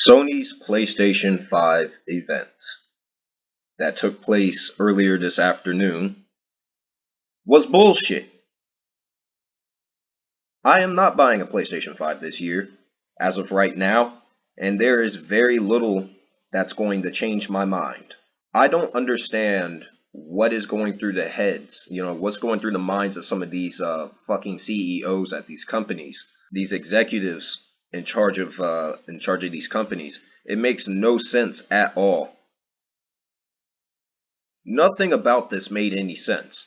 Sony's PlayStation 5 event that took place earlier this afternoon was bullshit. I am not buying a PlayStation 5 this year, as of right now, and there is very little that's going to change my mind. I don't understand what is going through the heads, what's going through the minds of some of these fucking CEOs at these companies, these executives in charge of these companies. It makes no sense at all. Nothing about this made any sense.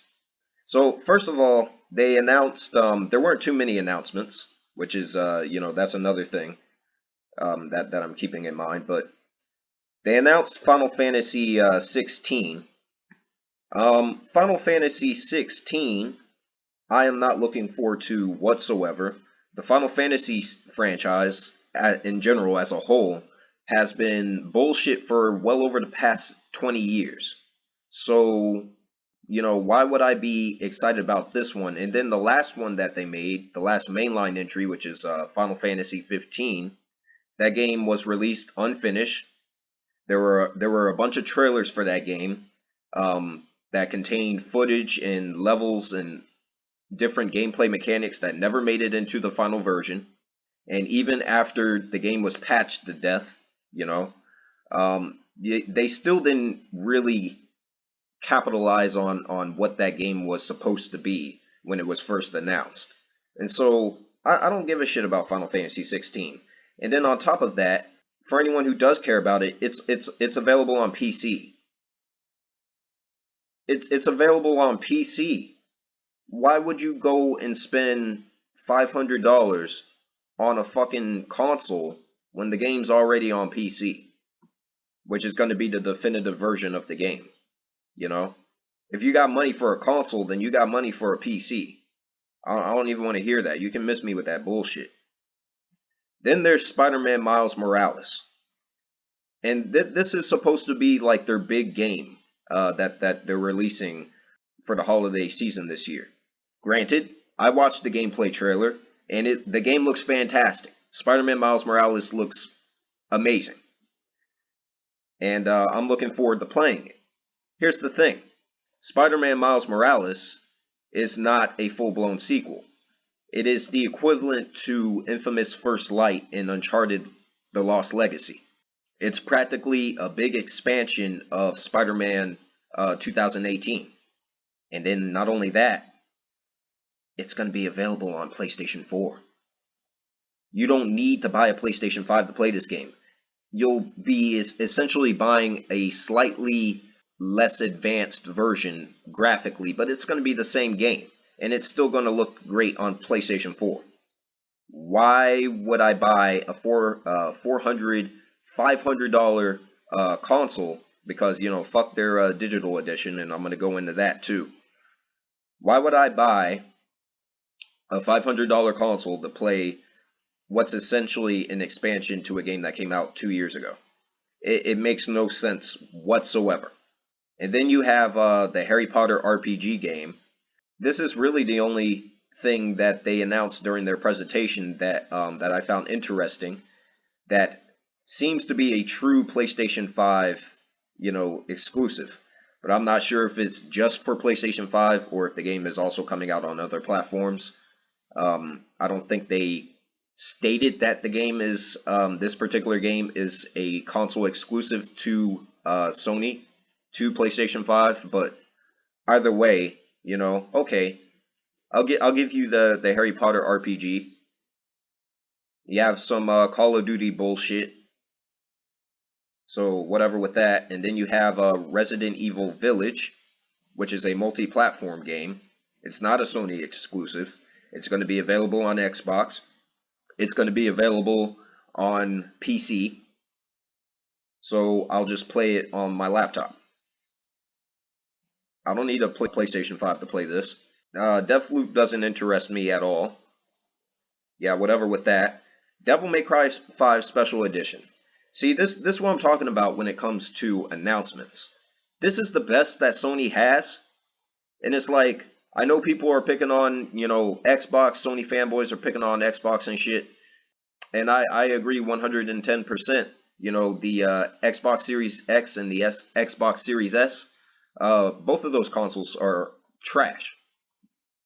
So first of all, they announced there weren't too many announcements, which is that's another thing that I'm keeping in mind. But they announced Final Fantasy 16. Final Fantasy 16, I am not looking forward to whatsoever. The Final Fantasy franchise, in general, as a whole, has been bullshit for well over the past 20 years. So, why would I be excited about this one? And then the last one that they made, the last mainline entry, which is Final Fantasy 15, that game was released unfinished. There were a bunch of trailers for that game that contained footage and levels and different gameplay mechanics that never made it into the final version. And even after the game was patched to death, they still didn't really capitalize on what that game was supposed to be when it was first announced. And so I don't give a shit about Final Fantasy 16. And then on top of that, for anyone who does care about it, it's available on PC. It's available on PC. Why would you go and spend $500 on a fucking console when the game's already on PC, which is going to be the definitive version of the game? If you got money for a console, then you got money for a PC. I don't even want to hear that. You can miss me with that bullshit. Then there's Spider-Man Miles Morales. And this is supposed to be like their big game that they're releasing for the holiday season this year. Granted, I watched the gameplay trailer, and the game looks fantastic. Spider-Man Miles Morales looks amazing. And I'm looking forward to playing it. Here's the thing. Spider-Man Miles Morales is not a full-blown sequel. It is the equivalent to Infamous First Light in Uncharted The Lost Legacy. It's practically a big expansion of Spider-Man 2018. And then not only that, it's going to be available on PlayStation 4. You don't need to buy a PlayStation 5 to play this game. You'll be essentially buying a slightly less advanced version graphically, but it's going to be the same game, and it's still going to look great on PlayStation 4. Why would I buy a $400, $500 console? Because, fuck their digital edition, and I'm going to go into that too. Why would I buy a $500 console to play what's essentially an expansion to a game that came out 2 years ago? It makes no sense whatsoever. And then you have the Harry Potter RPG game. This is really the only thing that they announced during their presentation that I found interesting, that seems to be a true PlayStation 5, exclusive. But I'm not sure if it's just for PlayStation 5 or if the game is also coming out on other platforms. I don't think they stated that the game is, this particular game is a console exclusive to Sony, to PlayStation 5, but either way, okay, I'll give you the Harry Potter RPG. You have some Call of Duty bullshit, so whatever with that. And then you have Resident Evil Village, which is a multi-platform game. It's not a Sony exclusive. It's going to be available on Xbox. It's going to be available on PC. So I'll just play it on my laptop. I don't need a PlayStation 5 to play this. Deathloop doesn't interest me at all. Yeah, whatever with that. Devil May Cry 5 Special Edition. See, this is what I'm talking about when it comes to announcements. This is the best that Sony has. And it's like, I know people are picking on, Xbox. Sony fanboys are picking on Xbox and shit. And I agree 110%. You know, the Xbox Series X and the Xbox Series S. Both of those consoles are trash.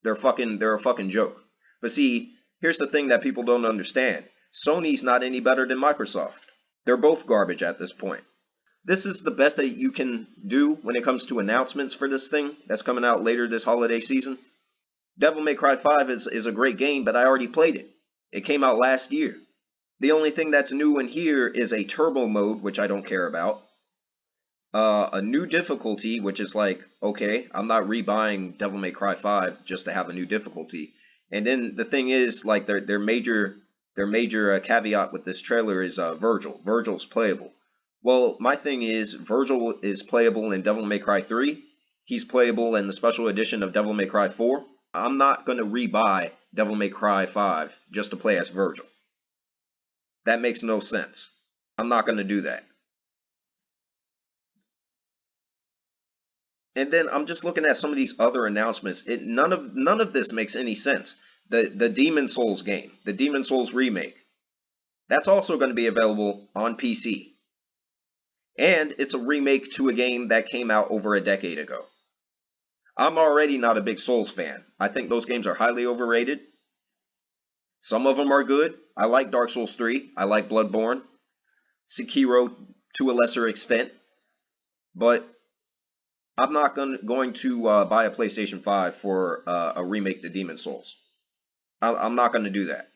They're a fucking joke. But see, here's the thing that people don't understand. Sony's not any better than Microsoft. They're both garbage at this point. This is the best that you can do when it comes to announcements for this thing that's coming out later this holiday season. Devil May Cry 5 is a great game, but I already played it. It came out last year. The only thing that's new in here is a turbo mode, which I don't care about. A new difficulty, which is like, okay, I'm not rebuying Devil May Cry 5 just to have a new difficulty. And then the thing is, like, their major caveat with this trailer is Vergil. Vergil's playable. Well, my thing is, Vergil is playable in Devil May Cry 3. He's playable in the special edition of Devil May Cry 4. I'm not going to rebuy Devil May Cry 5 just to play as Vergil. That makes no sense. I'm not going to do that. And then I'm just looking at some of these other announcements. None of this makes any sense. The Demon Souls game, the Demon Souls remake, that's also going to be available on PC. And it's a remake to a game that came out over a decade ago. I'm already not a big Souls fan. I think those games are highly overrated. Some of them are good. I like Dark Souls 3. I like Bloodborne. Sekiro to a lesser extent. But I'm not going to buy a PlayStation 5 for a remake to Demon Souls. I'm not going to do that.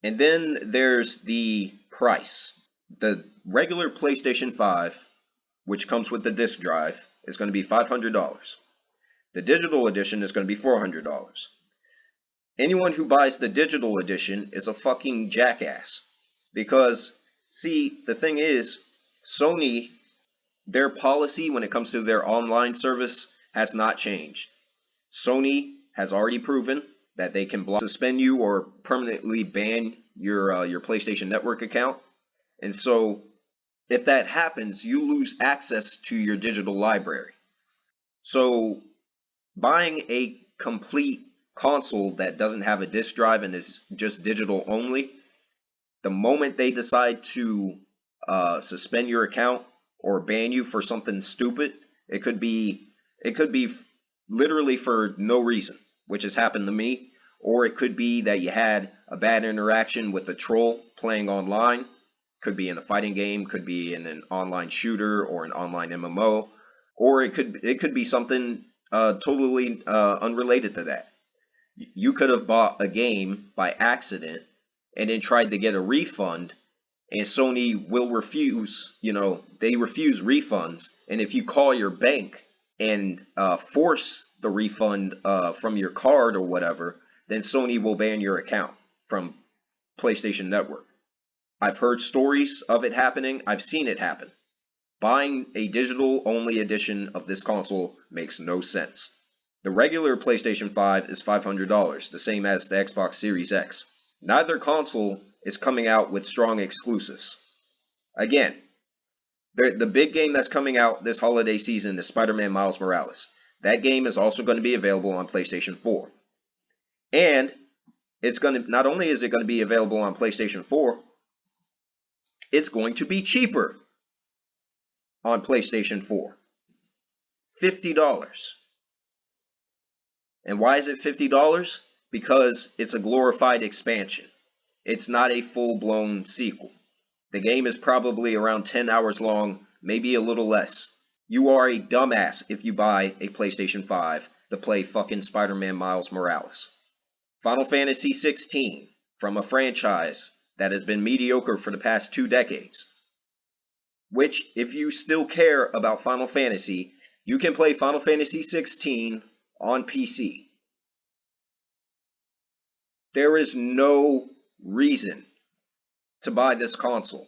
And then there's the price. The regular PlayStation 5, which comes with the disc drive, is going to be $500. The digital edition is going to be $400. Anyone who buys the digital edition is a fucking jackass. Because, see, the thing is, Sony, their policy when it comes to their online service has not changed. Sony has already proven that they can suspend you or permanently ban your PlayStation Network account. And so, if that happens, you lose access to your digital library. So, buying a complete console that doesn't have a disc drive and is just digital only, the moment they decide to suspend your account or ban you for something stupid, it could be literally for no reason, which has happened to me, or it could be that you had a bad interaction with a troll playing online. Could be in a fighting game, could be in an online shooter or an online MMO, or it could be something totally unrelated to that. You could have bought a game by accident and then tried to get a refund, and Sony will refuse. They refuse refunds, and if you call your bank and force the refund from your card or whatever, then Sony will ban your account from PlayStation Network. I've heard stories of it happening. I've seen it happen. Buying a digital-only edition of this console makes no sense. The regular PlayStation 5 is $500, the same as the Xbox Series X. Neither console is coming out with strong exclusives. Again, the big game that's coming out this holiday season is Spider-Man Miles Morales. That game is also going to be available on PlayStation 4. And not only is it going to be available on PlayStation 4, it's going to be cheaper on PlayStation 4. $50. And why is it $50? Because it's a glorified expansion. It's not a full-blown sequel. The game is probably around 10 hours long, maybe a little less. You are a dumbass if you buy a PlayStation 5 to play fucking Spider-Man Miles Morales. Final Fantasy 16, from a franchise that has been mediocre for the past 2 decades. Which, if you still care about Final Fantasy, you can play Final Fantasy 16 on PC. There is no reason to buy this console.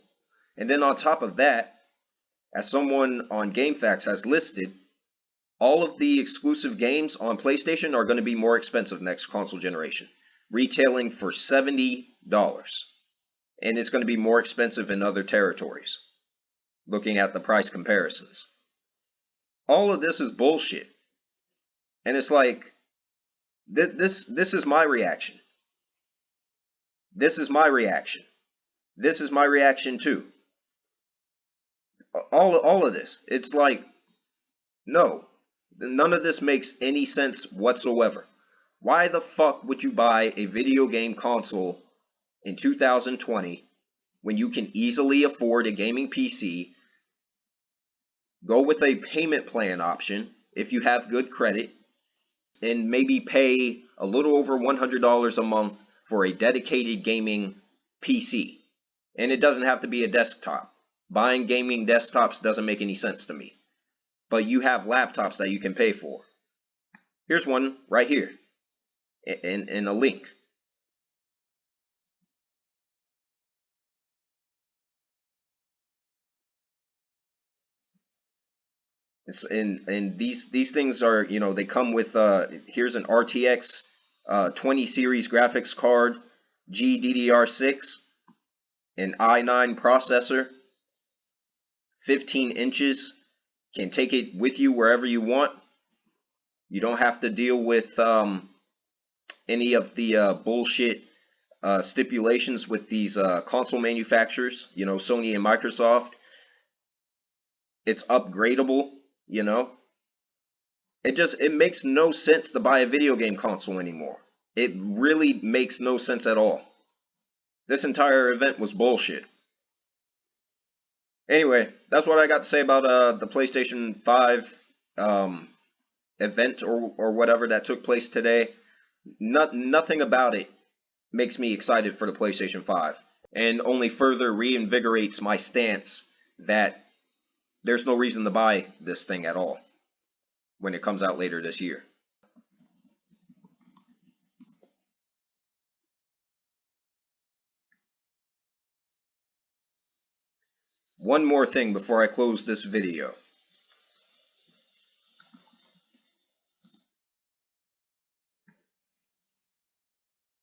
And then on top of that, as someone on GameFAQs has listed, all of the exclusive games on PlayStation are going to be more expensive next console generation, retailing for $70. And it's going to be more expensive in other territories, looking at the price comparisons. All of this is bullshit. And it's like, this is my reaction. This is my reaction. This is my reaction too. All of this. It's like, no, none of this makes any sense whatsoever. Why the fuck would you buy a video game console in 2020 when you can easily afford a gaming PC? Go with a payment plan option if you have good credit, and maybe pay a little over $100 a month for a dedicated gaming PC. And it doesn't have to be a desktop. Buying gaming desktops doesn't make any sense to me. But you have laptops that you can pay for. Here's one right here in a link. And these things are, they come with here's an RTX 20 series graphics card, GDDR6, an i9 processor, 15 inches, can take it with you wherever you want. You don't have to deal with any of the bullshit stipulations with these console manufacturers, Sony and Microsoft. It's upgradable, you know. It makes no sense to buy a video game console anymore. It really makes no sense at all. This entire event was bullshit. Anyway, that's what I got to say about the PlayStation 5 event or whatever that took place today. Nothing about it makes me excited for the PlayStation 5, and only further reinvigorates my stance that there's no reason to buy this thing at all when it comes out later this year. One more thing before I close this video.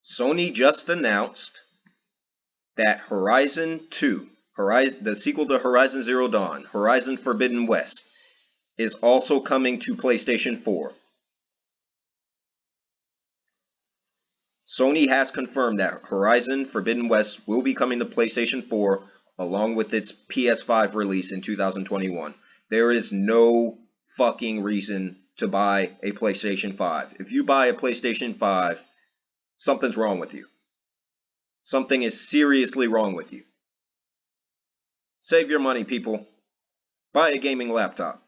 Sony just announced that Horizon 2, the sequel to Horizon Zero Dawn, Horizon Forbidden West, is also coming to PlayStation 4. Sony has confirmed that Horizon Forbidden West will be coming to PlayStation 4 along with its PS5 release in 2021. There is no fucking reason to buy a PlayStation 5. If you buy a PlayStation 5, something's wrong with you. Something is seriously wrong with you. Save your money, people. Buy a gaming laptop.